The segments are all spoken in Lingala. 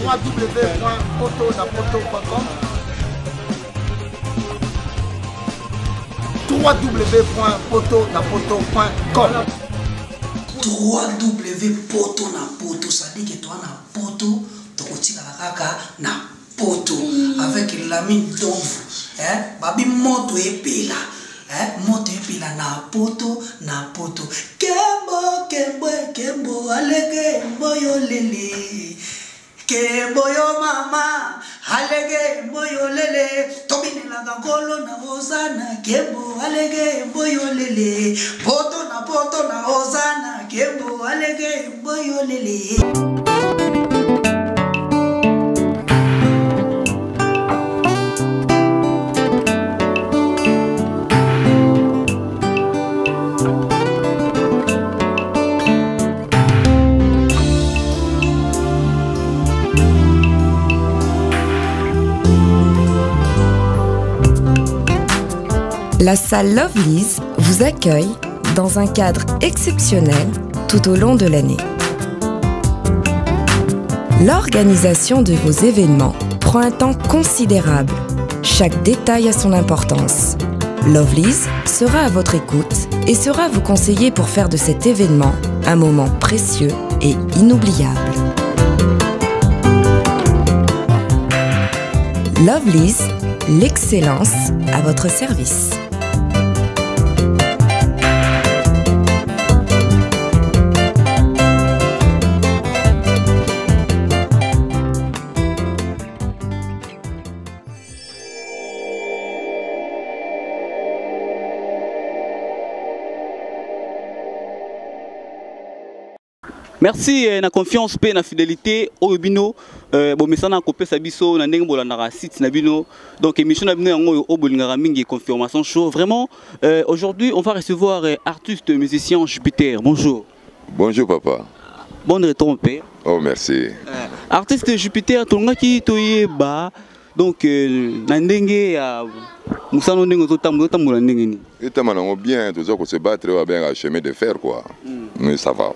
www.potonapoto.com www.potonapoto.com www.potonapoto, ça dit que toi na poto, tokotika kaka na poto avec la mine d'ombre, babi moto epela, moto epela na poto kembo alege moyo lele, kembo yo mama alege moyo lele, tobine la gangolo na ozana kembo alege moyo lele, poto na ozana kembo alege moyo lele. La salle Lovely's vous accueille dans un cadre exceptionnel tout au long de l'année. L'organisation de vos événements prend un temps considérable. Chaque détail a son importance. Lovely's sera à votre écoute et sera vous conseiller pour faire de cet événement un moment précieux et inoubliable. Lovely's, l'excellence à votre service. Merci na confiance et na fidélité au bino bon message na kopesa biso na ndenge bolandaka site na bino donc émission na bino yango o bolingaka mingi confirmation show vraiment aujourd'hui on va recevoir artiste musicien Jupiter. Bonjour. Bonjour papa. Bon retour père. Oh merci. Artiste Jupiter tongaki toyeba donc na ndenge ya musano ndenge zotambola ndenge ni. Etamana bien toujours ko se battre bien à chemin de fer quoi. Mais ça va.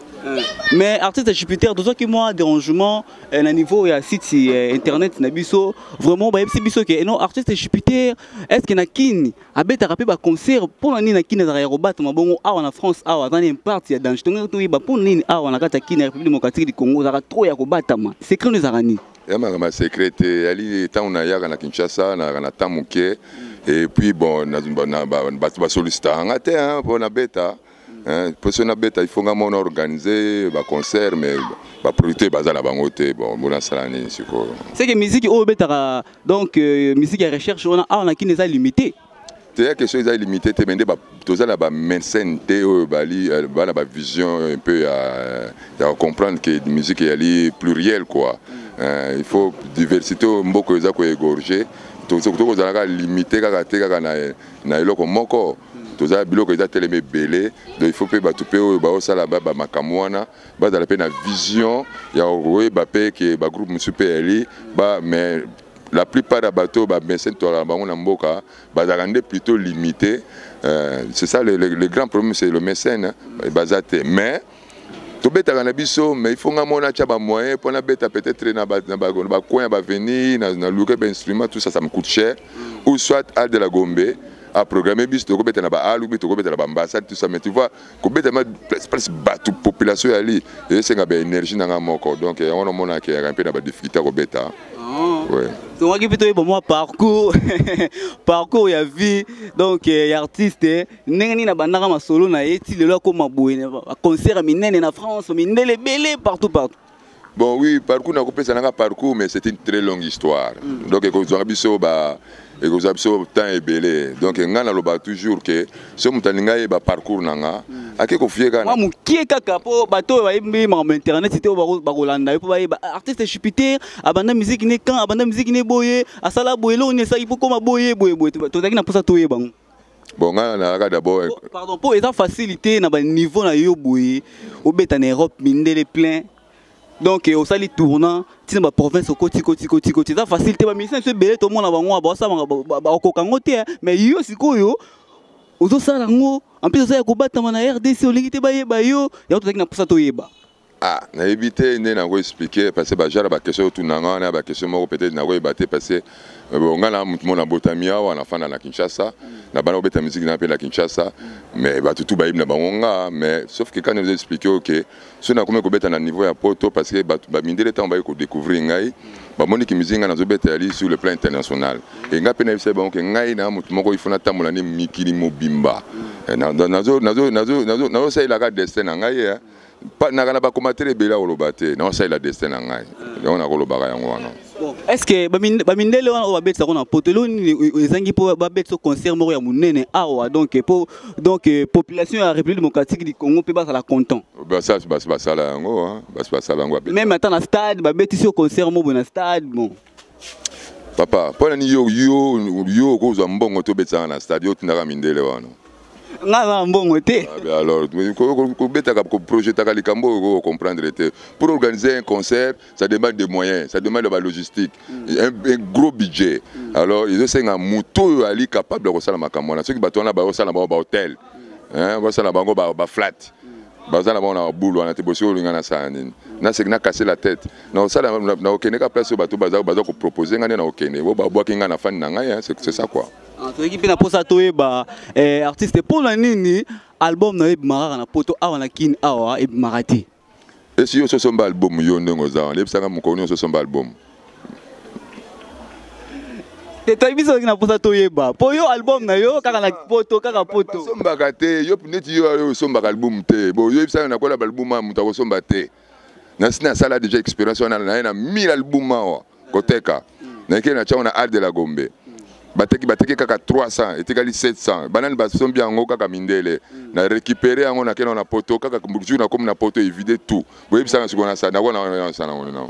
Mais artiste Jupiter, tout ça qui moi dérangement à niveau et site internet nabiso vraiment bah biso que non artiste Jupiter est-ce qu'il na kin a beta rapper ba concert pour nani na kin na aérobat mabongo a en France a dans une partie dans tonga to ba pour nini a na kata kin République démocratique du Congo za trop ya ko batama secret nous arani ya ma secret ali tant on a ya na Kinshasa na tamuke et puis bon na ba solliciter ngate hein pour na beta. Pour ce bête, il faut organiser des concerts, mais les producteurs basés dans bangote, bon, bon, c'est que musique au bêta donc musique à recherche on a qui n'est limité. C'est quelque chose limité, mais tout ça là bas médecin théo bali bala ba vision un peu à comprendre que la musique est plurielle quoi. Il faut diversité beaucoup za ko égorger. Tout ça ko za limité ka na eloko moko. Tous les biloko ils tellement belé donc il faut que ba tupé ba osala ba makamwana ba za la peine vision ya owe ba pe que ba groupe monsieur PLI ba mais la plupart des bateaux ba médecin to la bango na mboka ba za rendre plutôt limité c'est ça le grand problème c'est le mécène bazate mais to beta kana biso mais il faut ngamona cha ba moyen pour na beta peut-être na ba coin ba venir na louer ba instrument tout ça ça me coûte cher ou soit à de la Gombe à programmer bis to kobeta na ba alu bi to kobeta na ba ambassade tout ça mais tu vois kobeta ma presque batu population ali et c'est ngaba énergie na ngamoko donc on a mona que un peu na ba difficulté kobeta ouais donc qui plutôt bon moi parcours parcours ya vie donc artiste nengani na bandaka ma solo na eti lelo ko maboye concert minene na France minele belé partout. Bon oui parcours na kopesa na parcours mais c'est une très longue histoire donc ko zo biso ba et que vous avez temps et belé donc ngana loba toujours que ce mutalinga e ba parcours nanga ake confier kana moi mukie kaka po bato ba yimbi ma internet c'était ba kolanda po ba artiste Jupiter abanda musique ne quand abanda musique ne boye asala boye lo ne sa il faut comme boye to taki na posa toye bango bon ngana na d'abord pardon pour eza facilité na ba niveau na yo boye obeta na Europe mindele plein. Donc au sali tournant tina ba province au koti ça facilité ba mission ce belé tout le monde bango ba ça ba okokango te mais yo sikoyo ozo sala ngo en plus ça ya ko batama na RDC o lingité ba yeba yo ya to taki na posa to yeba Ah, na évité ne na expliquer parce que ba jara ba question tout nanga na ba question moko peut-être na ébaté parce que on a la mutumo na botamia wa na fana na Kinshasa na bana obeta musique na la Kinshasa mais ba tout ba ibna bangonga mais sauf que quand nous expliquer OK so na comme ko beta na niveau ya poto parce que ba mindele temps ba ko découvrir ngai ba moni ki musique na zo beta ali sur le plan international et nga pena c'est bon que ngai na mutumo ko ifuna tamola ni mikili mobimba nazo ça il a destin na ngai na ba combattre bela olobate na ça il a destin na ngai on a kolobaka yango wana. Est-ce que bamindele wana o babetsa kona potelo ni ezangi po babetso concert moko ya munene awa donc population ya République démocratique du Congo pe ba la content. Ça la yango hein ça la yango. Même attends na stade babeti sur concert moko na stade bon. Papa, pour ni yo ko za mbongo to betsa na stade yo tinaka mindele wana. Nga mbongo te. Alors, ko beta ka projet ta likambo ko comprendre te. Pour organiser un concert, ça demande des moyens, ça demande de la logistique, un gros budget. Alors, ils ont un moto ali capable de resala makambo na ceux qui batona ba resala ba hôtel. Hein, ba resala bango ba flat. Bazana na boulot on a été bossé au lingana ça na c'est na casser la tête na ça na okene ka place bato baza ko proposer ngane na okene bo ba boa kinga na fan na ngai c'est ça quoi. To équipe na posa to eba artiste pour la nini album na ebimara na poto awa na kin awa ebimarati. Et si yo so somba album yo ndongo za le bisanga mukoni so somba album. Te to biso na posa to yeba po yo album na yo kaka na poto kaka poto. Somba kate yo neti yo somba album te bo yo bisanga na kola album muta ko somba te. Na sina sala déjà expérience on a na 1000 albums wa koteka. Na kena cha on a art de la Gombe. Bateki kaka 300 etikali 700 banani basombi yango kaka mindele na récupérer yango na kena na poto kaka jour na comme na poto éviter tout boye bisanga sikona sa na wana sana wana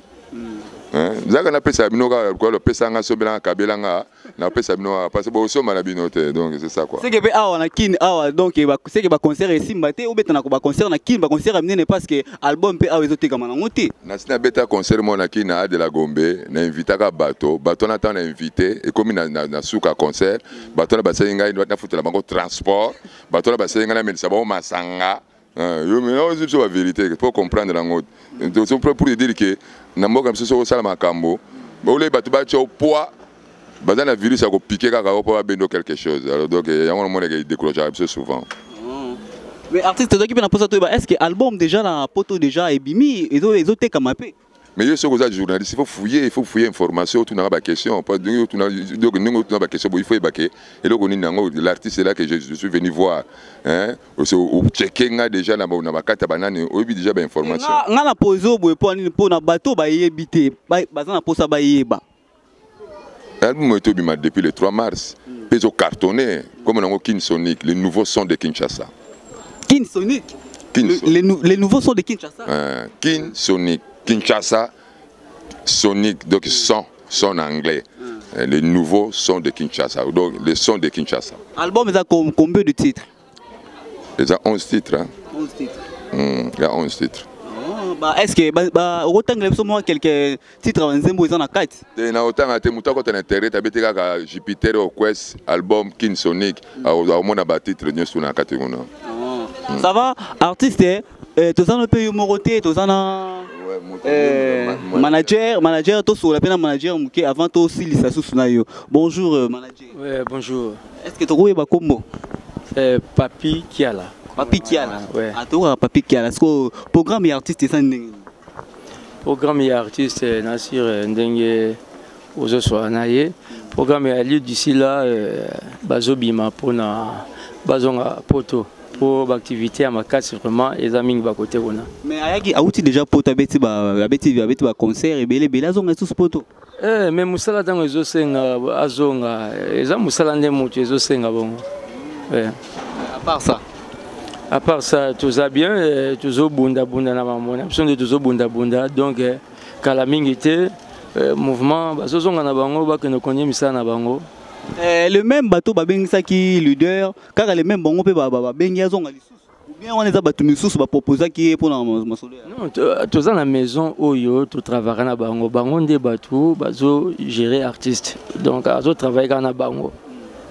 zaka na pesa bino ka ko pesa nga sobela kabela nga na pesa bino parce que bo soma na bino te donc c'est ça quoi. C'est que be awa na kin awa donc c'est que ba concert ici mbate ou beta na ko ba concert na kin ba concert amene parce que album pe awa ezoteka mana ngoti na sina beta concert mo na kin na de la Gombe na invita ka bato na temps na invité et comme na suka concert bato na basenga na futela bango transport bato na basenga na melisa ba masanga yo mais c'est la vérité pour comprendre la mode donc pour dire que na mboka msoso ko sala makambo ba ole bato ba tcho poids bazana virus a ko piquer kaka ko pa bendo quelque chose alors donc yango mo ne décrocher souvent. Mais artiste to qui na posa to est-ce que album déjà na poto déjà ebimi ezo teka mape. Mais je suis journaliste, il faut fouiller information, tout n'a pas question, pas de tout n'a pas question, il faut ébaquer. Et donc l'artiste est là que je suis venu voir, hein, au checking déjà na ba carte banane, au déjà ba information. Nga na pozo boy pour na bateau ba yebité, bazana posa ba yeba. L'album est obima depuis le 3 mars. Peso cartonné comme on a Kin Sonic, le nouveau son de Kinshasa. Kin Sonic. Les nouveaux sons de Kinshasa. Kin Sonic. Kinshasa, Sonic, donc son anglais. Les nouveaux sons de Kinshasa, donc les sons de Kinshasa. L'album, il y a combien de titres? Il y a 11 titres. Hein? 11 titres. Il y a 11 titres. Est-ce que autant que quelques titres en Zembo, ils en ont 4? Autant que tu as intérêt, tu as Jupiter au Quest, album Kin Sonic, au moins un titre sur la catégorie. Ça va, artiste, tu as un peu humoroté, tu as un manager, tu as un manager avant toi aussi, bonjour manager. Oui, bonjour. Est-ce que tu as un combo? Papi Kiala. Papi Kiala. Oui. Papi Kiala. Est-ce que le programme est artiste? Le programme est artiste, Nassir Ndenge Ozosoanaye. Le programme est lieu d'ici là, Bazobima pour na Bazonga Poto. Pour l'activité à ma casse vraiment les amis va côté on a. Mais ayaki auti déjà poto abeti ba concert et belé zonga tous poto. Mais musala tango ezo senga azonga eza musala nde mutu ezo senga bongo. À part ça tout ça bien toujours bunda na mamona besoin de toujours bunda donc kala mingi te mouvement bazo zonga na bango ba que ne connaît misala na bango. Le même bateau qui leader car le même bongo pe bengi azonga lisusu ou bien on est bateau lisusu ba proposer qui pour na masolo. Non, tous dans la maison oyo tu travailles na bango nde bateau bazo gérer artiste donc azo travailler na bango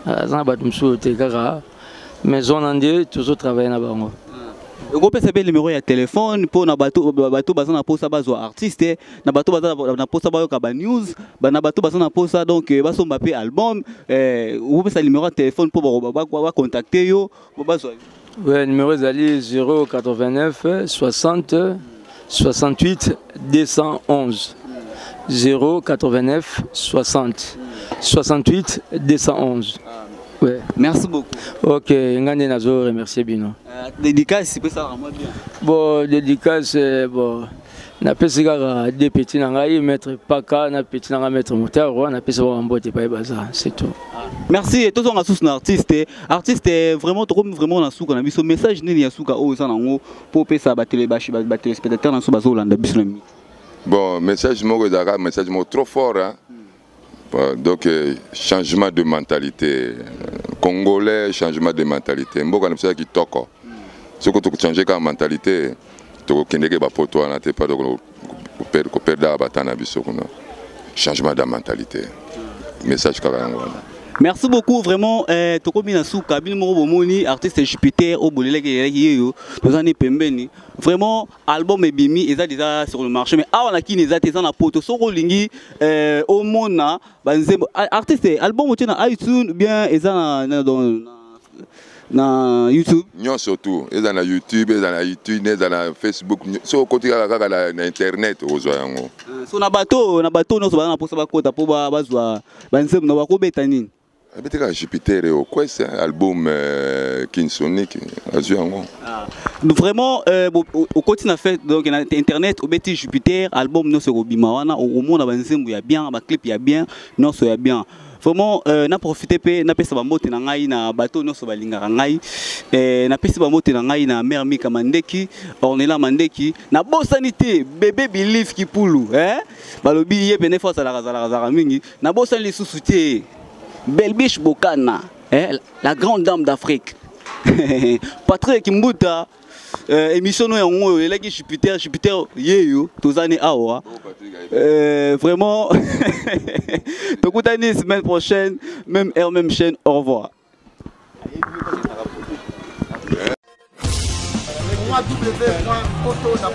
za bateau musu te kaka maison nde toujours travailler na bango. Groupe s'appelle numéro de téléphone pour na bateau bazana na posa bazo artiste na bateau bazana na posa bayo kaba news na bateau bazana posa donc baso mbappé album groupe sa numéro de téléphone pour ba contacter yo bazo. Ouais, numéro zali 089 60 68 211 089 60 68 211. Ouais. Merci beaucoup. Ok, ngane nazo remercier bino. Dédicace, c'est ça vraiment bien. Bon, dédicace bon. Na pesika des petits nangai mettre paka na petit nanga mettre moteur na pesa ba mbote pa baza, c'est tout. Merci et tous on a tous un artiste vraiment trop vraiment na souka na biso message nini ya souka o ça nango pour pesa ba téléspectateurs na so bazo landa biso na mi. Bon, message mo ezaka message mo trop fort hein. Donc changement de mentalité congolais, changement de mentalité mboka na pesa ki toko soko to changer ka mentalité to kendeke ba poto na te pas ko perdre batana biso kuna changement de mentalité message kaka yango. Merci beaucoup vraiment tokomina souka bin mo bomoni artiste Jupiter au boleleke yeyo tozani pembeni vraiment album ebimi eza déjà sur le marché mais awa na kini eza teza na poto soko lingi au mona banzembo artiste album otena iTunes bien eza na YouTube nyo surtout eza na YouTube eza na iTunes eza na Facebook so côté kaka na internet ozwa yango so na bateau no so bana posa bakota po bazwa banzembo na bakobeta nini. Abeteka Jupiter au quoi c'est un album Kinsonic azuango. Vraiment au continent fait donc internet au beti Jupiter album no sur bimawana au monde banzembo ya bien ba clip ya bien non so ya bien. Vraiment na profiter pe na pesa ba mote na ngai na bateau no so balinga ngai na pesa ba mote na ngai na mère Mika Mandeki Ornella Mandeki na bosanité bébé believe kipulu balobi ye bene force la mingi na bosan les sous-souté Belbiche Bokana, la grande dame d'Afrique. Patrick Mbuta, émission nous est là qui Jupiter yeyo, tous années awa. Vraiment, tokutani semaine prochaine, même heure, même chaîne. Au revoir. www.auto.com